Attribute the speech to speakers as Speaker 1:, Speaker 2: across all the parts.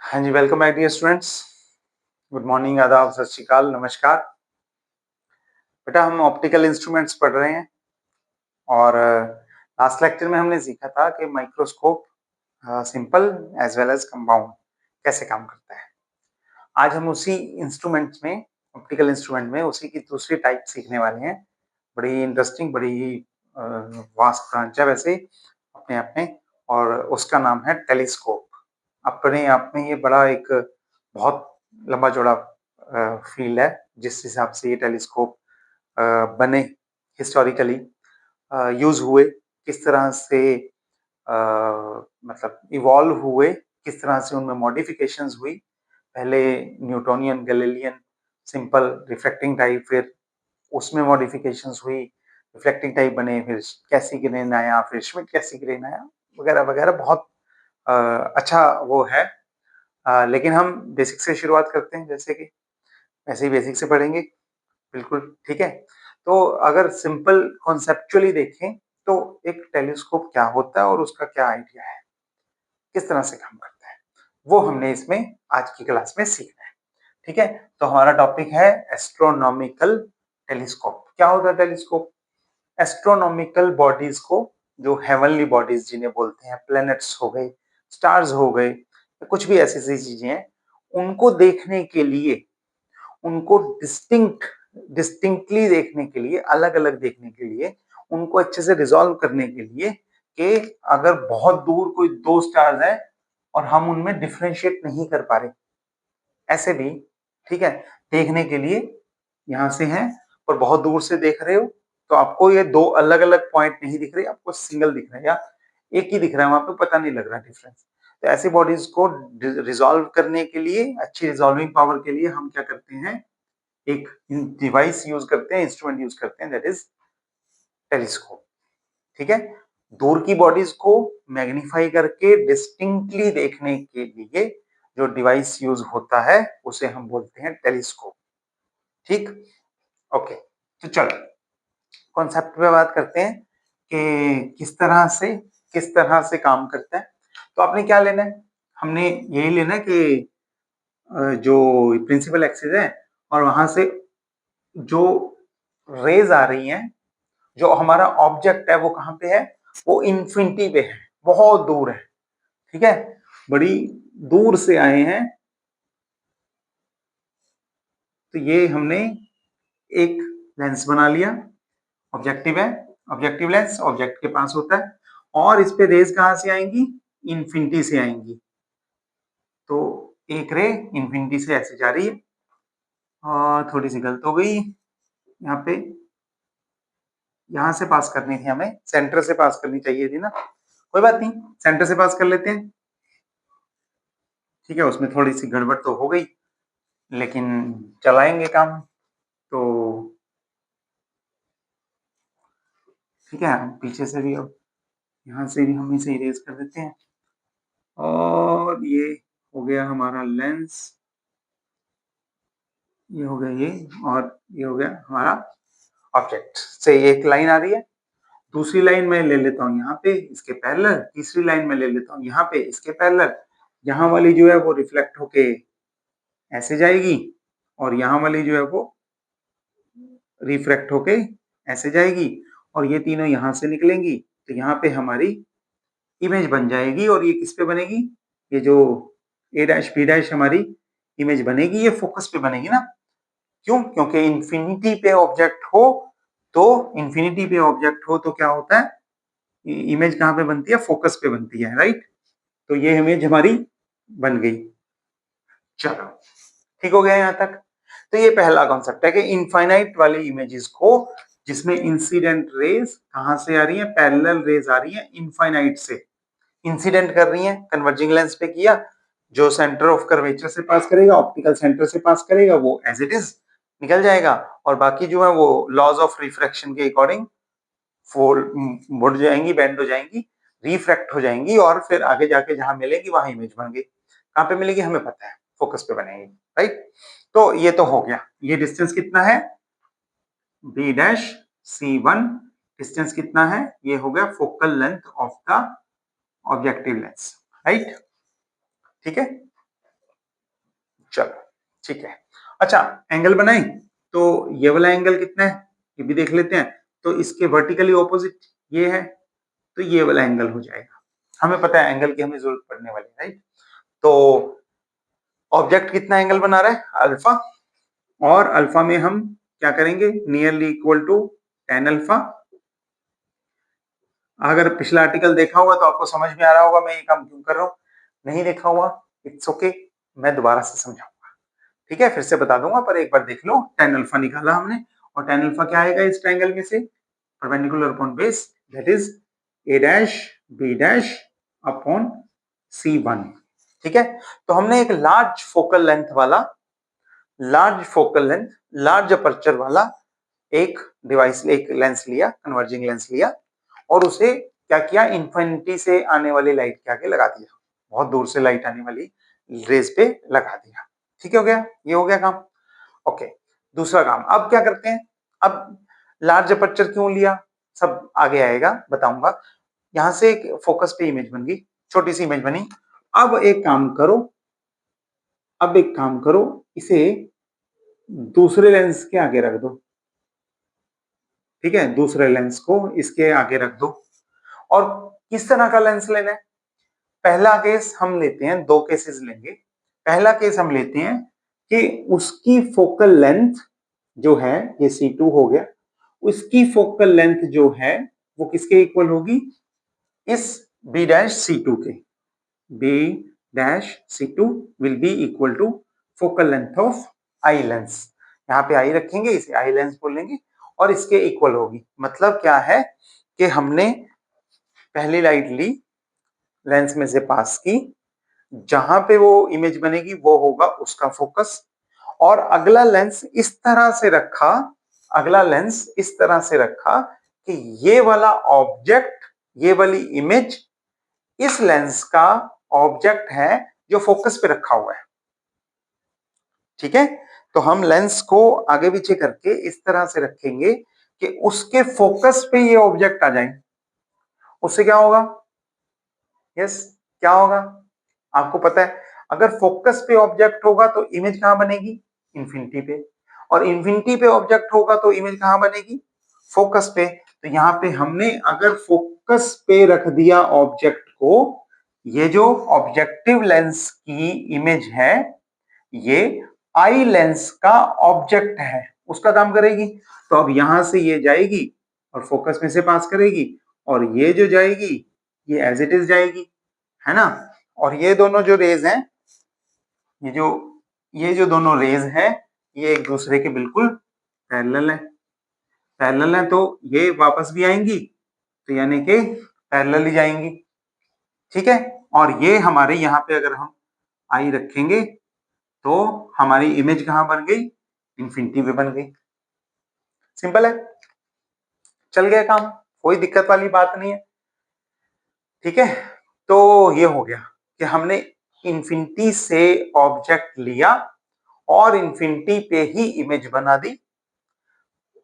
Speaker 1: हाँ जी, welcome back dear students. Good morning, आदाब, सत श्री अकाल, नमस्कार। बेटा हम ऑप्टिकल इंस्ट्रूमेंट्स पढ़ रहे हैं और लास्ट लेक्चर में हमने सीखा था कि microscope simple as well as compound कैसे काम करता है। आज हम उसी इंस्ट्रूमेंट में, ऑप्टिकल इंस्ट्रूमेंट में उसी की दूसरी टाइप सीखने वाले हैं। बड़ी इंटरेस्टिंग, बड़ी वास्ट ब्रांच है वैसे अपने आप में, और उसका नाम है टेलीस्कोप। अपने आप में ये बड़ा एक बहुत लंबा चौड़ा फील्ड है जिस हिसाब से ये टेलीस्कोप बने, हिस्टोरिकली यूज हुए, किस तरह से मतलब इवॉल्व हुए, किस तरह से उनमें मॉडिफिकेशंस हुई। पहले Newtonian, Galilean, simple reflecting type, फिर उसमें मॉडिफिकेशंस हुई, रिफ्लेक्टिंग टाइप बने, फिर कैसिग्रेन आया, फिर श्मिट कैसिग्रेन आया, वगैरह वगैरह। बहुत अच्छा वो है। लेकिन हम बेसिक से शुरुआत करते हैं, जैसे कि ऐसे ही बेसिक से पढ़ेंगे, बिल्कुल ठीक है। तो अगर सिंपल कॉन्सेप्चुअली देखें तो एक टेलीस्कोप क्या होता है और उसका क्या आइडिया है, किस तरह से काम करता है, वो हमने इसमें आज की क्लास में सीखना है। ठीक है, तो हमारा टॉपिक है एस्ट्रोनॉमिकल टेलीस्कोप। क्या होता है टेलीस्कोप? एस्ट्रोनॉमिकल बॉडीज को, जो हेवनली बॉडीज जिन्हें बोलते हैं, प्लैनेट्स हो गए, स्टार्स हो गए, कुछ भी ऐसी ऐसी चीजें हैं, उनको देखने के लिए, उनको डिस्टिंक्टली देखने के लिए, अलग अलग देखने के लिए, उनको अच्छे से रिजॉल्व करने के लिए, कि अगर बहुत दूर कोई दो स्टार्स हैं और हम उनमें डिफरेंशिएट नहीं कर पा रहे, ऐसे भी, ठीक है, देखने के लिए यहां से हैं और बहुत दूर से देख रहे हो तो आपको ये दो अलग अलग पॉइंट नहीं दिख रहे, आपको सिंगल दिख रहा है या एक ही दिख रहा है, वहां पे पता नहीं लग रहा डिफरेंस। तो ऐसी बॉडीज को रिजॉल्व करने के लिए, अच्छी रिजॉल्विंग पावर के लिए हम क्या करते हैं, एक डिवाइस यूज करते हैं, इंस्ट्रूमेंट यूज करते हैं, दैट इज टेलीस्कोप। ठीक है, दूर की बॉडीज को मैग्नीफाई करके डिस्टिंक्टली देखने के लिए जो डिवाइस यूज होता है उसे हम बोलते हैं टेलीस्कोप। ठीक, ओके। तो चलो कॉन्सेप्ट पे बात करते हैं कि किस तरह से काम करता है। तो आपने क्या लेना है, हमने यही लेना है कि जो प्रिंसिपल एक्सिस है और वहां से जो रेज आ रही हैं, जो हमारा ऑब्जेक्ट है वो कहाँ पे है, वो इन्फिनिटी पे है, बहुत दूर है। ठीक है, बड़ी दूर से आए हैं। तो ये हमने एक लेंस बना लिया, ऑब्जेक्टिव है, ऑब्जेक्टिव लेंस ऑब्जेक्ट के पास होता है, और इस पे रेज कहां से आएंगी, इन्फिनिटी से आएंगी। तो एक रे इन्फिनिटी से ऐसे जा रही है, और थोड़ी सी गलत हो गई यहाँ पे, यहां से पास करनी थी, हमें सेंटर से पास करनी चाहिए थी ना, कोई बात नहीं, सेंटर से पास कर लेते हैं। ठीक है, उसमें थोड़ी सी गड़बड़ तो हो गई, लेकिन चलाएंगे काम। तो ठीक है, हम पीछे से भी, अब यहाँ से भी हम इसे इरेज कर देते हैं, और ये हो गया हमारा लेंस, ये हो गया ये, और ये हो गया हमारा ऑब्जेक्ट। से एक लाइन आ रही है, दूसरी लाइन में ले लेता हूँ यहाँ पे इसके पैरेलल, तीसरी लाइन में ले लेता हूँ यहाँ पे इसके पैरेलल। यहाँ वाली जो है वो रिफ्लेक्ट होके ऐसे जाएगी, और यहाँ वाली जो है वो रिफ्रैक्ट होके ऐसे जाएगी, और ये तीनों यहाँ से निकलेंगी, तो यहाँ पे हमारी इमेज बन जाएगी। और ये किस पे बनेगी, ये जो ए डैश बी डैश हमारी इमेज बनेगी, ये फोकस पे बनेगी ना। क्यों? क्योंकि इंफिनिटी पे ऑब्जेक्ट हो, तो इंफिनिटी पे ऑब्जेक्ट हो तो क्या होता है, इमेज कहाँ पे बनती है, फोकस पे बनती है, राइट। तो ये इमेज हमारी बन गई। चलो ठीक हो गया यहाँ तक। तो ये पहला कॉन्सेप्ट है कि इनफाइनाइट वाली इमेजेस को, जिसमें इंसिडेंट रेज कहां से आ रही है, पैरेलल रेज आ रही है इनफाइनाइट से, इंसिडेंट कर रही है, कन्वर्जिंग लेंस पे किया, जो सेंटर ऑफ कर्वेचर से पास करेगा, ऑप्टिकल सेंटर से पास करेगा, वो एज इट इज निकल जाएगा, और बाकी जो है वो लॉज ऑफ रिफ्रैक्शन के अकॉर्डिंग फोल्ड मुड़ जाएंगी, बेंड हो जाएंगी, रिफ्रैक्ट हो जाएंगी, और फिर आगे जाके जहां मिलेंगी वहां इमेज बन गई। कहां पे मिलेगी हमें पता है, फोकस पे बनेगी, राइट। तो ये तो हो गया, ये डिस्टेंस कितना है, B dash C one, distance कितना है, ये हो गया focal length of the objective lens, right. ठीक है, चलो ठीक है। अच्छा, एंगल बनाए तो ये वाला एंगल कितना है ये भी देख लेते हैं। तो इसके वर्टिकली ऑपोजिट ये है, तो ये वाला एंगल हो जाएगा। हमें पता है एंगल की हमें जरूरत पड़ने वाली है, राइट। तो ऑब्जेक्ट कितना एंगल बना रहा है अल्फा, और अल्फा में हम क्या करेंगे nearly equal to tan alpha. अगर पिछला आर्टिकल देखा हुआ तो आपको समझ में आ रहा होगा मैं ये काम क्यों कर रहा हूं। नहीं देखा हुआ इट्स ओके, मैं दोबारा से समझाऊंगा, ठीक है, फिर से बता दूंगा, पर एक बार देख लो। tan अल्फा निकाला हमने, और tan अल्फा क्या आएगा इस ट्रायंगल में से, perpendicular upon base, that is a dash b dash upon c1, ठीक है। तो हमने एक लार्ज अपर्चर वाला एक डिवाइस, एक लेंस लिया, कन्वर्जिंग लेंस लिया, और उसे क्या किया, इंफिनिटी से आने वाली लाइट के आगे लगा दिया, बहुत दूर से लाइट आने वाली रेज पे लगा दिया, ठीक है, हो गया, ये हो गया काम। ओके, दूसरा काम अब क्या करते हैं। अब लार्ज अपर्चर क्यों लिया सब आगे आएगा, बताऊंगा। यहां से एक फोकस पे इमेज बन गई, छोटी सी इमेज बनी। अब एक काम करो, इसे दूसरे लेंस के आगे रख दो, ठीक है, दूसरे लेंस को इसके आगे रख दो। और किस तरह का लेंस लेना है, पहला केस हम लेते हैं, दो केसेस लेंगे। पहला केस हम लेते हैं कि उसकी फोकल लेंथ जो है, ये C2 हो गया, उसकी फोकल लेंथ जो है वो किसके इक्वल होगी, इस B डैश C2 के। B dash C2 will be equal to focal length of eye lens, यहाँ पे आई रखेंगे, इसे आई लेंस बोलेंगे, और इसके इक्वल होगी। मतलब क्या है कि हमने पहली लाइट ली, लेंस में से पास की, जहां पे वो इमेज बनेगी वो होगा उसका फोकस, और अगला लेंस इस तरह से रखा, कि ये वाला ऑब्जेक्ट, ये वाली इमेज इस लेंस का ऑब्जेक्ट है जो फोकस पे रखा हुआ है, ठीक है। तो हम लेंस को आगे पीछे करके इस तरह से रखेंगे कि उसके फोकस पे ये ऑब्जेक्ट आ जाए। उससे क्या होगा, यस, क्या होगा आपको पता है, अगर फोकस पे ऑब्जेक्ट होगा तो इमेज कहां बनेगी, इंफिनिटी पे, और इंफिनिटी पे ऑब्जेक्ट होगा तो इमेज कहां बनेगी, फोकस पे। तो यहाँ पे हमने अगर फोकस पे रख दिया ऑब्जेक्ट को, ये जो ऑब्जेक्टिव लेंस की इमेज है ये आई लेंस का ऑब्जेक्ट है, उसका काम करेगी। तो अब यहां से ये जाएगी और फोकस में से पास करेगी, और ये जो जाएगी ये एज इट इज जाएगी, है ना। और ये दोनों जो रेज हैं, ये जो दोनों रेज हैं, ये एक दूसरे के बिल्कुल पैरेलल है, तो ये वापस भी आएंगी, तो यानी कि पैरेलल ही जाएंगी, ठीक है। और ये हमारे यहाँ पे अगर हम आई रखेंगे तो हमारी इमेज कहां बन गई, इंफिनिटी पे बन गई। सिंपल है, चल गया काम, कोई दिक्कत वाली बात नहीं है, ठीक है। तो ये हो गया कि हमने इंफिनिटी से ऑब्जेक्ट लिया और इंफिनिटी पे ही इमेज बना दी,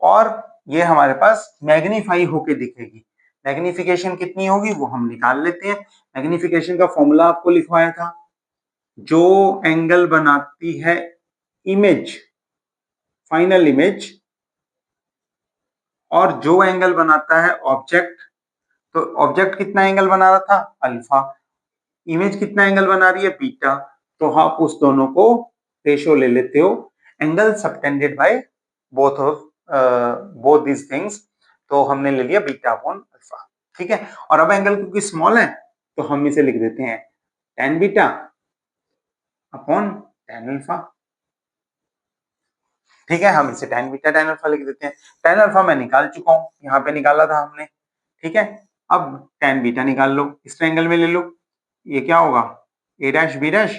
Speaker 1: और ये हमारे पास मैग्नीफाई होके दिखेगी। मैग्निफिकेशन कितनी होगी वो हम निकाल लेते हैं। मैग्निफिकेशन का फॉर्मूला आपको लिखवाया था, जो एंगल बनाती है इमेज, फाइनल इमेज, और जो एंगल बनाता है ऑब्जेक्ट, तो ऑब्जेक्ट कितना एंगल बना रहा था, अल्फा, इमेज कितना एंगल बना रही है, बीटा। तो आप उस दोनों को रेशो ले लेते हो, angle subtended by both these things, तो हमने ले लिया बीटा अपॉन अल्फा, ठीक है। और अब एंगल क्योंकि स्मॉल है तो हम इसे लिख देते हैं tan beta upon tan alpha, ठीक है। हम इसे tan बीटा tan अल्फा लिख देते हैं। tan अल्फा मैं निकाल चुका हूं, यहाँ पे निकाला था हमने, ठीक है। अब tan बीटा निकाल लो, इस ट्रायंगल में ले लो, ये क्या होगा, a dash b dash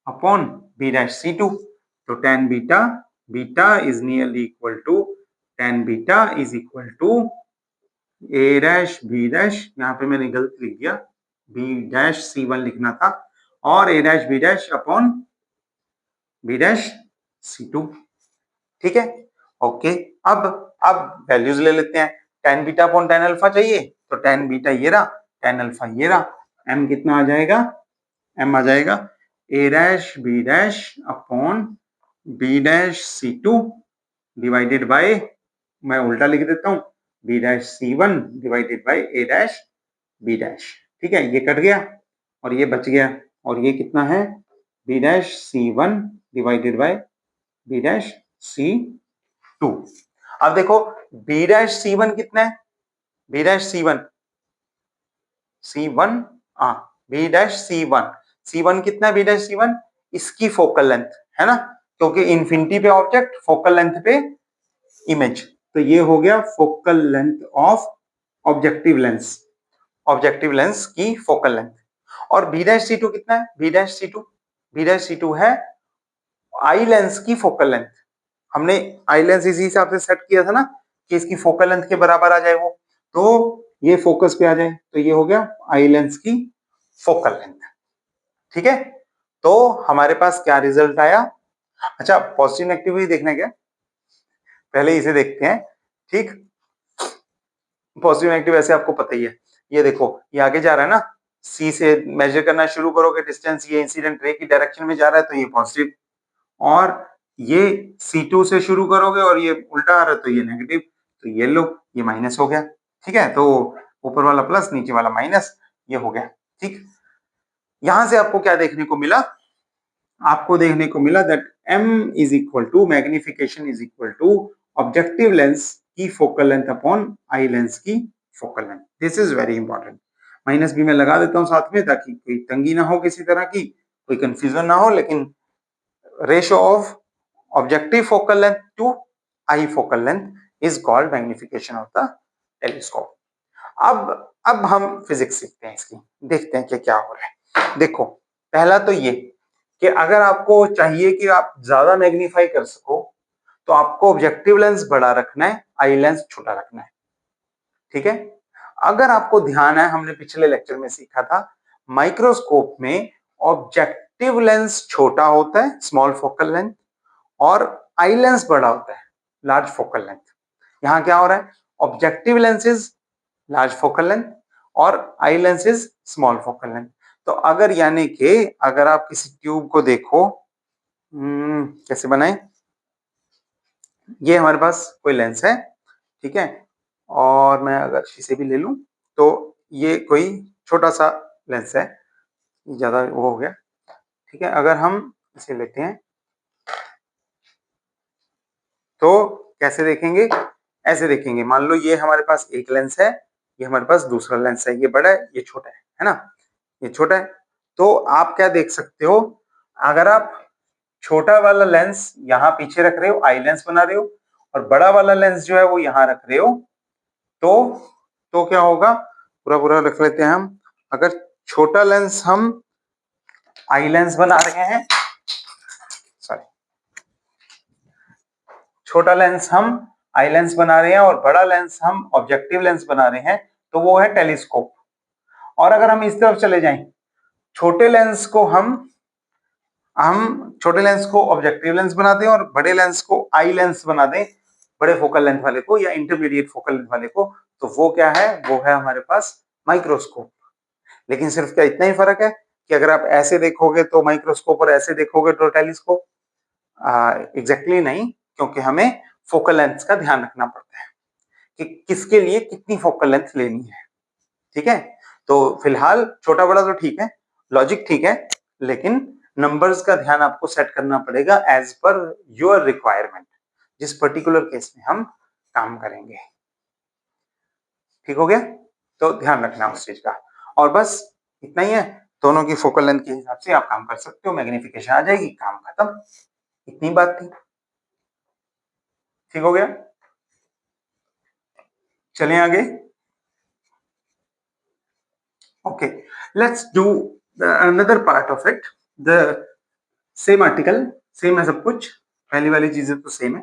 Speaker 1: upon b dash c2, तो tan beta, beta is nearly equal to tan beta is equal to a dash b dash, यहाँ पे मैंने गलत लिख दिया, b डैश c1 लिखना था, और a dash b dash upon b dash c2, ठीक है, ओके। अब वैल्यूज ले लेते हैं, tan beta upon tan alpha चाहिए, तो tan बीटा ये रहा, tan अल्फा ये रहा, m कितना आ जाएगा, m आ जाएगा A dash B dash upon B dash C two divided by, मैं उल्टा लिख देता हूं, B dash C one divided by A dash B dash. ठीक है, ये कट गया और ये बच गया, और ये कितना है, B dash C one divided by B dash C two. अब देखो बी डैश सी वन कितना है, B dash C one, C one, हाँ B dash C one, C one कितना है, बी डैश सी वन इसकी फोकल लेंथ है ना, क्योंकि इंफिनिटी पे ऑब्जेक्ट, फोकल लेंथ पे इमेज, तो ये हो गया focal length of objective lens, objective lens की फोकल लेंथ। और बी डैश सी टू कितना है, B dash C two, B dash C two है आई लेंस की फोकल लेंथ। हमने आई लेंस इसी हिसाब से सेट किया था ना कि इसकी फोकल लेंथ के बराबर आ जाए वो, तो ये फोकस पे आ जाए, तो ये हो गया आई लेंस की फोकल लेंथ। ठीक है, तो हमारे पास क्या रिजल्ट आया। अच्छा, पॉजिटिव नेगेटिव ही देखना है क्या, पहले इसे देखते हैं। ठीक, पॉजिटिव नेगेटिव ऐसे आपको पता ही है, ये देखो ये आगे जा रहा है ना, सी से मेजर करना शुरू करोगे डिस्टेंस, ये इंसिडेंट रे की डायरेक्शन में जा रहा है तो ये पॉजिटिव, और ये C2 से शुरू करोगे और ये उल्टा आ रहा है तो ये नेगेटिव, तो ये लो ये माइनस हो गया। ठीक है, तो ऊपर वाला प्लस नीचे वाला माइनस, ये हो गया। ठीक, यहां से आपको क्या देखने को मिला, आपको देखने को मिला that m is equal to magnification is equal to objective lens की focal length upon eye lens की focal length. This is very important. Minus भी मैं लगा देता हूं साथ में ताकि कोई तंगी ना हो किसी तरह की, कोई कंफ्यूजन ना हो, लेकिन ratio of objective focal length to eye focal length is called magnification of the telescope। अब हम फिजिक्स सीखते हैं इसकी, देखते हैं कि क्या हो रहा है। देखो पहला तो ये कि अगर आपको चाहिए कि आप ज्यादा मैग्नीफाई कर सको तो आपको ऑब्जेक्टिव लेंस बड़ा रखना है, आई लेंस छोटा रखना है। ठीक है, अगर आपको ध्यान है हमने पिछले लेक्चर में सीखा था माइक्रोस्कोप में ऑब्जेक्टिव लेंस छोटा होता है स्मॉल फोकल लेंथ, और आई लेंस बड़ा होता है लार्ज फोकल लेंथ। यहां क्या हो रहा है, objective lens is large focal length और eye lens is small focal length. तो अगर यानी कि अगर आप किसी ट्यूब को देखो, कैसे बनाए, ये हमारे पास कोई लेंस है, ठीक है, और मैं अगर इसे भी ले लूं तो ये कोई छोटा सा लेंस है, ज्यादा वो हो गया। ठीक है, अगर हम इसे लेते हैं तो कैसे देखेंगे, ऐसे देखेंगे, मान लो ये हमारे पास एक लेंस है, ये हमारे पास दूसरा लेंस है, ये बड़ा है ये छोटा है ना, ये छोटा है। तो आप क्या देख सकते हो, अगर आप छोटा वाला लेंस यहाँ पीछे रख रहे हो आई लेंस बना रहे हो, और बड़ा वाला लेंस जो है वो यहाँ रख रहे हो, तो क्या होगा, पूरा पूरा रख लेते हैं हम। अगर छोटा लेंस हम आई लेंस बना रहे हैं, सॉरी, छोटा लेंस हम आई लेंस बना रहे हैं और बड़ा लेंस हम ऑब्जेक्टिव लेंस बना रहे हैं, तो वो है टेलीस्कोप। और अगर हम इस तरफ चले जाएं, छोटे लेंस को हम छोटे लेंस को ऑब्जेक्टिव लेंस बना दें और बड़े लेंस को आई लेंस बना दें, बड़े फोकल लेंथ वाले को या इंटरमीडिएट फोकल लेंथ वाले को, तो वो क्या है, वो है हमारे पास माइक्रोस्कोप। लेकिन सिर्फ क्या इतना ही फर्क है कि अगर आप ऐसे देखोगे तो माइक्रोस्कोप और ऐसे देखोगे तो टेलीस्कोप, एग्जैक्टली नहीं, क्योंकि हमें फोकल लेंथ का ध्यान रखना पड़ता है कि किसके लिए कितनी फोकल लेंथ लेनी है। ठीक है, तो फिलहाल छोटा बड़ा तो ठीक है, लॉजिक ठीक है, लेकिन नंबर्स का ध्यान आपको सेट करना पड़ेगा एज पर योर रिक्वायरमेंट, जिस पर्टिकुलर केस में हम काम करेंगे। ठीक हो गया, तो ध्यान रखना उस चीज का, और बस इतना ही है, दोनों की फोकल लेंथ के हिसाब से आप काम कर सकते हो, मैग्निफिकेशन आ जाएगी, काम खत्म, इतनी बात थी। ठीक हो गया, चलें आगे। Okay, let's do another part of it, the same article, same है सब कुछ, पहली वाली चीजें तो सेम है,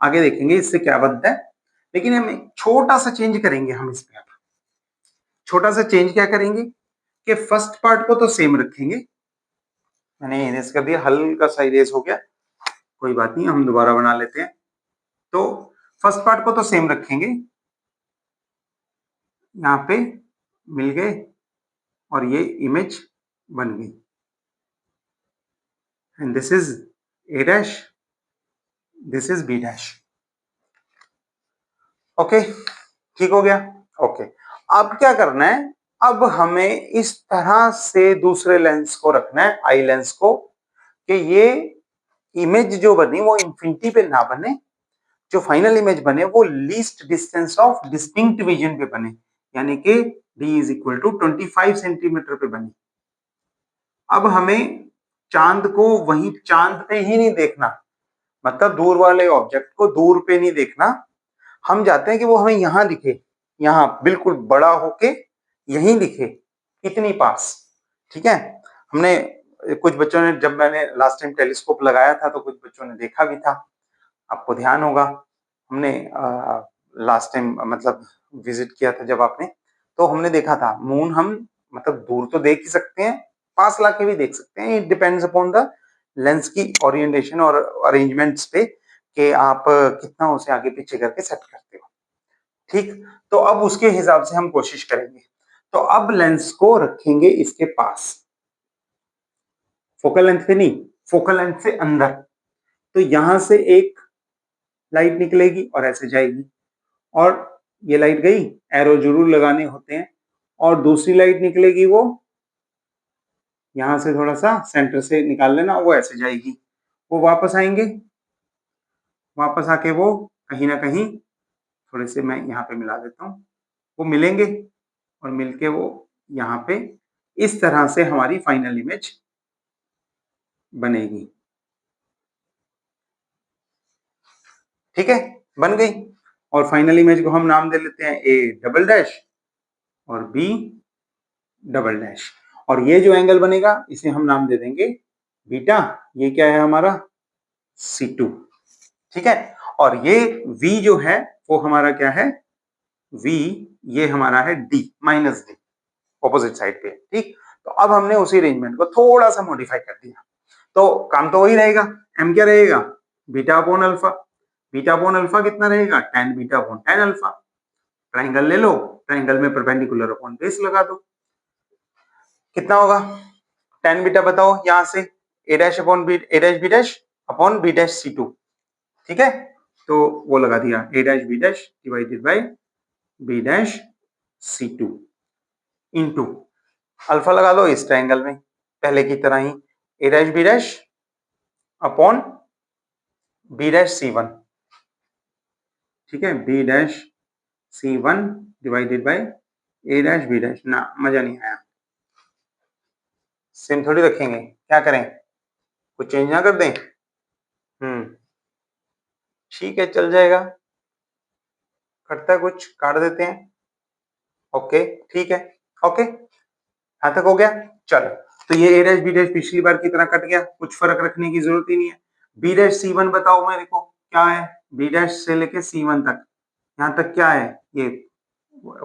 Speaker 1: आगे देखेंगे इससे क्या बनता है, लेकिन हम एक छोटा सा चेंज करेंगे हम इसमें। अब छोटा सा चेंज क्या करेंगे कि फर्स्ट पार्ट को तो सेम रखेंगे, मैंने इरेज कर दिया, हल्का सा इरेज हो गया, कोई बात नहीं, हम दोबारा बना लेते हैं। तो फर्स्ट पार्ट को तो सेम रखेंगे, यहाँ पे मिल गए और ये इमेज बन गई। And this is A dash, this is B dash. Okay, ठीक हो गया। ओके, अब क्या करना है, अब हमें इस तरह से दूसरे लेंस को रखना है, आई लेंस को, कि ये इमेज जो बनी वो इंफिनिटी पे ना बने, जो फाइनल इमेज बने वो least distance of distinct vision पे बने, यानी कि d is equal to 25 centimetre पे बने। अब हमें चांद को वहीं चांद पे ही नहीं देखना, मतलब दूर वाले ऑब्जेक्ट को दूर पे नहीं देखना, हम चाहते हैं कि वो हमें यहां दिखे, यहां बिल्कुल बड़ा होके यहीं दिखे, इतनी पास। ठीक है, हमने कुछ बच्चों ने, जब मैंने लास्ट टाइम टेलीस्कोप लगाया था तो कुछ बच्चों ने देखा भी था, आपको ध्यान होगा, हमने लास्ट टाइम मतलब विजिट किया था जब आपने, तो हमने देखा था मून हम मतलब दूर तो देख ही सकते हैं, पास लाके भी देख सकते हैं, it depends upon the lens की ओरिएंटेशन और अरेंजमेंट्स पे कि आप कितना उसे आगे पीछे करके सेट करते हो। ठीक, तो अब उसके हिसाब से हम कोशिश करेंगे। तो अब लेंस को रखेंगे इसके पास, फोकल लेंथ पे नहीं, फोकल लेंथ से अंदर, तो यहां से एक लाइट निकलेगी और ऐसे जाएगी, और ये लाइट गई, एरो जरूर लगाने होते हैं, और दूसरी लाइट निकलेगी, वो यहां से थोड़ा सा सेंटर से निकाल लेना, वो ऐसे जाएगी, वो वापस आएंगे, वापस आके वो कहीं ना कहीं, थोड़े से मैं यहाँ पे मिला देता हूँ, वो मिलेंगे और मिलके वो यहाँ पे इस तरह से हमारी फाइनल इमेज बनेगी। ठीक है, बन गई, और फाइनल इमेज को हम नाम दे लेते हैं ए डबल डैश और बी डबल डैश, और ये जो एंगल बनेगा इसे हम नाम दे देंगे बीटा, ये क्या है हमारा C2। ठीक है, और ये V जो है वो हमारा क्या है, V ये हमारा है D minus D, opposite side पे। ठीक, तो अब हमने उसी अरेंजमेंट को थोड़ा सा मॉडिफाई कर दिया, तो काम तो वही रहेगा, m क्या रहेगा, beta upon alpha, beta upon alpha कितना रहेगा, tan beta upon tan alpha, triangle ले लो, ट्राइंगल में परपेंडिकुलर अपॉन बेस लगा दो, कितना होगा, tan बीटा बताओ यहां से, a dash upon B, a dash B dash upon B dash C2। ठीक है, तो वो लगा दिया, a dash B dash divided by B dash C2 into alpha लगा लो इस ट्रायंगल में पहले की तरह ही, a dash B dash upon B dash C1। ठीक है, B dash C1 divided by a dash B dash, ना मजा नहीं आया, सेम थोड़ी रखेंगे, क्या करें, कुछ चेंज ना कर दें। ठीक है, चल जाएगा, करता है कुछ, काट देते हैं। ओके, ठीक है, ओके, यहां तक हो गया। चलो, तो ये ए डैश बी डैश पिछली बार की तरह कट गया, कुछ फर्क रखने की जरूरत ही नहीं है। बी डैश C1 बताओ मेरे को क्या है, बी डैश से लेके C1 तक, यहाँ तक क्या है, ये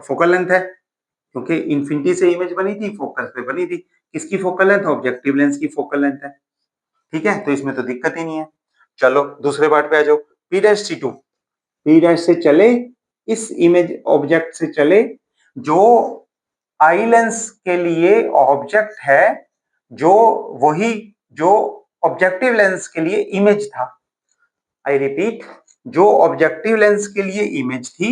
Speaker 1: फोकल लेंथ है, क्योंकि इन्फिनिटी से इमेज बनी थी, फोकस पे बनी थी, किसकी फोकल लेंथ, ऑब्जेक्टिव लेंस की फोकल लेंथ है। ठीक है, तो इसमें तो दिक्कत ही नहीं है। चलो दूसरे पार्ट पे आ जाओ, P dash C2, P dash से चले, इस इमेज ऑब्जेक्ट से चले जो आई लेंस के लिए ऑब्जेक्ट है, जो वही जो ऑब्जेक्टिव लेंस के लिए इमेज था। आई रिपीट, जो ऑब्जेक्टिव लेंस के लिए इमेज थी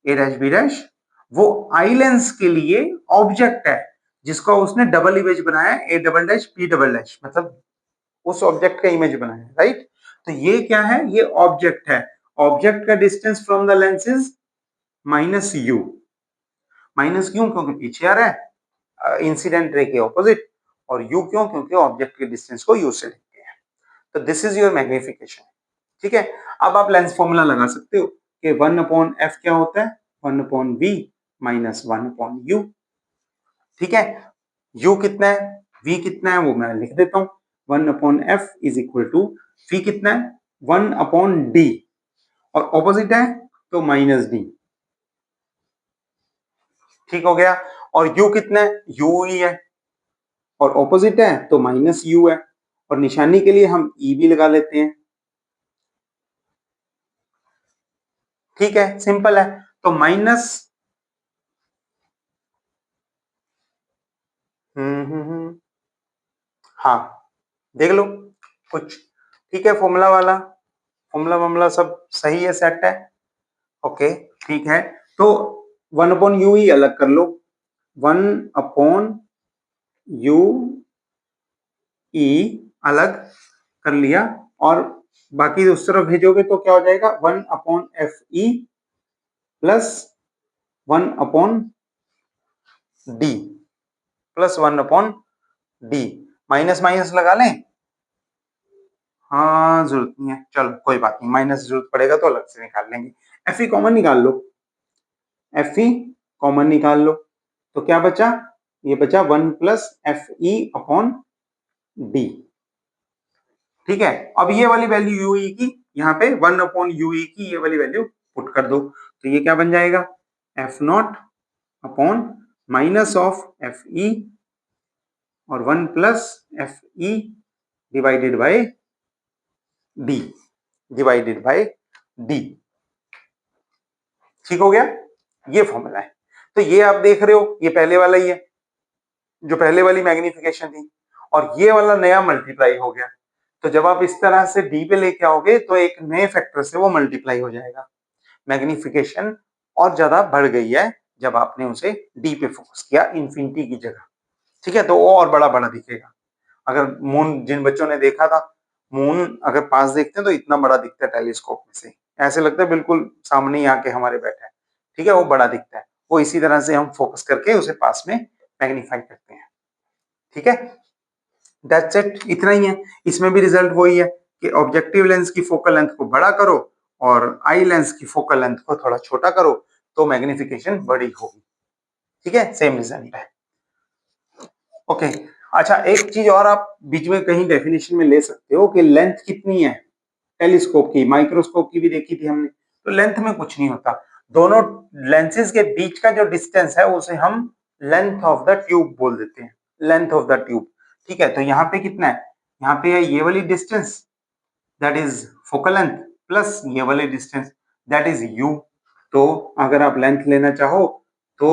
Speaker 1: ए डैश बी डैश, वो आई लेंस के लिए ऑब्जेक्ट है, जिसका उसने डबल इमेज बनाया, A double dash B double dash, मतलब उस ऑब्जेक्ट का इमेज बनाया, राइट। तो ये क्या है, ये ऑब्जेक्ट है, ऑब्जेक्ट का distance from the lens is minus you, minus क्यों, क्योंकि पीछे आ रहा है इंसिडेंट रे के ऑपोजिट, और यू क्यों, क्योंकि ऑब्जेक्ट के डिस्टेंस को यू से लेते हैं। तो दिस इज योर मैग्निफिकेशन। ठीक है, अब आप लेंस फॉर्मूला लगा सकते हो कि 1 अपॉन एफ क्या होता है, 1 upon V minus 1 upon U. ठीक है, यू कितना है, वी कितना है, वो मैं लिख देता हूं, 1 upon F is equal to, V कितना है 1 अपॉन डी, और ऑपोजिट है तो माइनस डी। ठीक हो गया, और यू कितना है, यू ही है, और ऑपोजिट है तो माइनस यू है, और निशानी के लिए हम ई भी लगा लेते हैं। ठीक है, सिंपल है, तो माइनस हाँ, देख लो, कुछ, ठीक है। फॉर्मूला वॉर्मूला सब सही है, सेट है, ओके, ठीक है। तो 1/u ही अलग कर लो, 1/u ई अलग कर लिया, और बाकी उस तरफ भेजोगे तो क्या हो जाएगा, 1/f(e) plus 1/d plus 1/d। Minus minus लगा लें, हाँ जरूरत नहीं है, चलो कोई बात नहीं, माइनस जरूरत पड़ेगा तो अलग से निकाल लेंगे। एफ ई कॉमन निकाल लो, एफ ई कॉमन निकाल लो, तो क्या बचा, ये बचा 1 प्लस एफ ई अपॉन डी, ठीक है। अब ये वाली वैल्यू यू ई की यहाँ पे 1 अपॉन यू ई की ये वाली वैल्यू पुट कर दो, तो ये क्या बन जाएगा, F not upon minus of F E और 1 plus F E divided by D, divided by D, ठीक हो गया, ये फॉर्मूला है। तो ये आप देख रहे हो, ये पहले वाला ही है, जो पहले वाली मैग्निफिकेशन थी, और ये वाला नया मल्टीप्लाई हो गया। तो जब आप इस तरह से डी पे लेके आओगे तो एक नए फैक्टर से वो मल्टीप्लाई हो जाएगा, मैग्निफिकेशन और ज्यादा बढ़ गई है जब आपने उसे डी पे फोकस किया इन्फिनिटी की जगह, ठीक है। तो वो और बड़ा बड़ा दिखेगा। अगर मून, जिन बच्चों ने देखा था मून, अगर पास देखते हैं तो इतना बड़ा दिखता है टेलीस्कोप में से, ऐसे लगता है बिल्कुल सामने ही आके हमारे बैठा है, ठीक है, वो बड़ा दिखता है। वो इसी तरह से हम फोकस करके उसे पास में मैग्नीफाई करते हैं, ठीक है। दैट्स इट, इतना ही है। इसमें भी रिजल्ट वही है कि ऑब्जेक्टिव लेंस की फोकल लेंथ को बड़ा करो और आई लेंस की फोकल लेंथ को थोड़ा छोटा करो तो मैग्निफिकेशन बड़ी होगी, ठीक है, सेम रिजल्ट है, ओके। अच्छा, एक चीज और आप बीच में कहीं डेफिनेशन में ले सकते हो कि लेंथ कितनी है टेलीस्कोप की, माइक्रोस्कोप की भी देखी थी हमने, तो लेंथ में कुछ नहीं होता। दोनों लेंसेज के बीच का जो डिस्टेंस है उसे हम लेंथ ऑफ द ट्यूब बोल देते हैं, लेंथ ऑफ द ट्यूब, ठीक है। तो यहाँ पे कितना है, यहाँ पे है ये वाली distance, that is focal length, plus ये वाली डिस्टेंस, दैट इज यू। तो अगर आप लेंथ लेना चाहो तो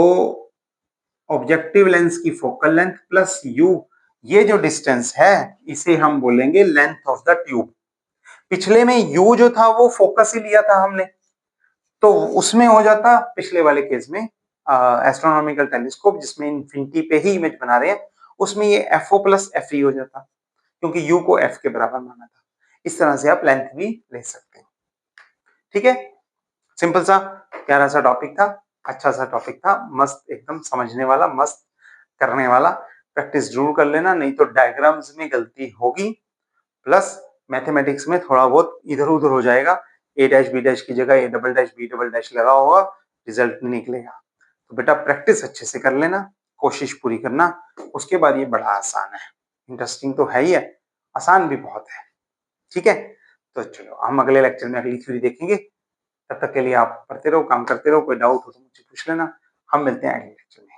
Speaker 1: ऑब्जेक्टिव लेंस की फोकल लेंथ प्लस यू, ये जो डिस्टेंस है इसे हम बोलेंगे लेंथ ऑफ द ट्यूब। पिछले में यू जो था वो फोकस ही लिया था हमने, तो उसमें हो जाता पिछले वाले केस में एस्ट्रोनॉमिकल टेलीस्कोप जिसमें इन्फिनिटी पे ही इमेज बना रहे हैं, उसमें ये F O plus F E हो जाता, क्योंकि यू को एफ के बराबर माना था। इस तरह से आप लेंथ भी ले सकते हैं, ठीक है। सिंपल सा प्यारा सा टॉपिक था, अच्छा सा टॉपिक था, मस्त एकदम समझने वाला, मस्त करने वाला। प्रैक्टिस जरूर कर लेना, नहीं तो डायग्राम्स में गलती होगी, प्लस मैथमेटिक्स में थोड़ा बहुत इधर उधर हो जाएगा, ए डैश बी डैश की जगह A double dash B double dash लगा होगा, रिजल्ट नहीं निकलेगा। तो बेटा प्रैक्टिस अच्छे से कर लेना, कोशिश पूरी करना, उसके बाद ये बड़ा आसान है, इंटरेस्टिंग तो है ही है, आसान भी बहुत है, ठीक है। तो चलो हम अगले लेक्चर में अगली थ्योरी देखेंगे, तब तक के लिए आप पढ़ते रहो, काम करते रहो, कोई डाउट हो तो मुझसे पूछ लेना, हम मिलते हैं अगले लेक्चर में।